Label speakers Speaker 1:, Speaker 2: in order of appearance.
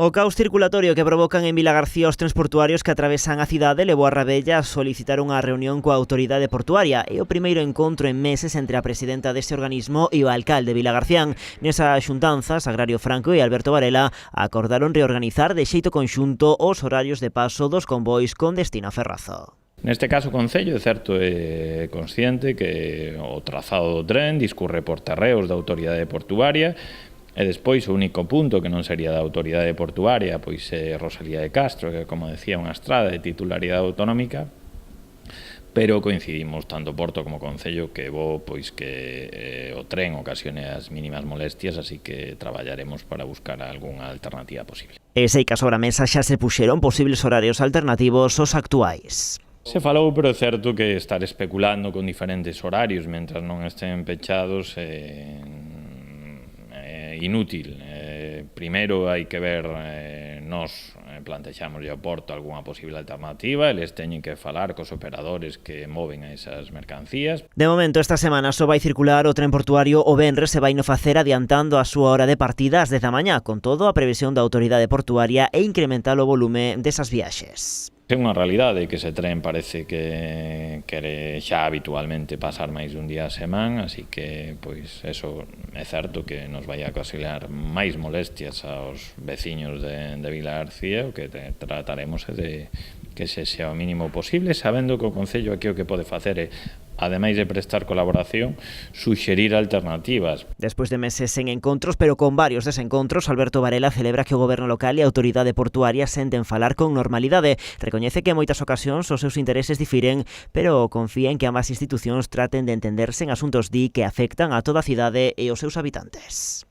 Speaker 1: O caos circulatorio que provocan en Vilagarcía os trens portuarios que atravesan a cidade levou a Rabella a solicitar unha reunión coa autoridade portuaria. É o primeiro encontro en meses entre a presidenta deste organismo e o alcalde Vilagarcián. Nesa xuntanza, Sagrario Franco e Alberto Varela acordaron reorganizar de xeito conxunto os horarios de paso dos convois con destino a Ferrazo.
Speaker 2: Neste caso, o Concello, é certo, é consciente que o trazado do tren discurre por terreos da autoridade portuaria e despois o único punto que non sería da autoridade portuaria pois é Rosalía de Castro, que, como decía, unha estrada de titularidade autonómica, pero coincidimos tanto Porto como Concello que pois que o tren ocasione as mínimas molestias, así que traballaremos para buscar algunha alternativa posible.
Speaker 1: E sei que sobre a mesa xa se puxeron posibles horarios alternativos aos actuais.
Speaker 2: Se falou, pero é certo que estar especulando con diferentes horarios mentras non estén pechados inútil. Primeiro hai que ver, nós plantexamos ao Porto algunha posible alternativa, eles teñen que falar cos operadores que moven a esas mercancías.
Speaker 1: De momento, esta semana só vai circular o tren portuario o venres e vai no facer adiantando a súa hora de partida ás 10 da mañá, con todo a previsión da autoridade portuaria e incrementar o volume desas viaxes.
Speaker 2: É unha realidade que ese tren parece que quere xa habitualmente pasar máis dun día a semana, así que, pois, eso é certo que nos vai a ocasionar máis molestias aos veciños de Vilagarcía, o que trataremos é de que se sea o mínimo posible, sabendo que o Concello aquí o que pode facer é, ademais de prestar colaboración, suxerir alternativas.
Speaker 1: Despois de meses sen encontros, pero con varios desencontros, Alberto Varela celebra que o goberno local e a autoridade portuaria senten falar con normalidade. Recoñece que en moitas ocasións os seus intereses difiren, pero confía en que ambas institucións traten de entenderse en asuntos que afectan a toda a cidade e os seus habitantes.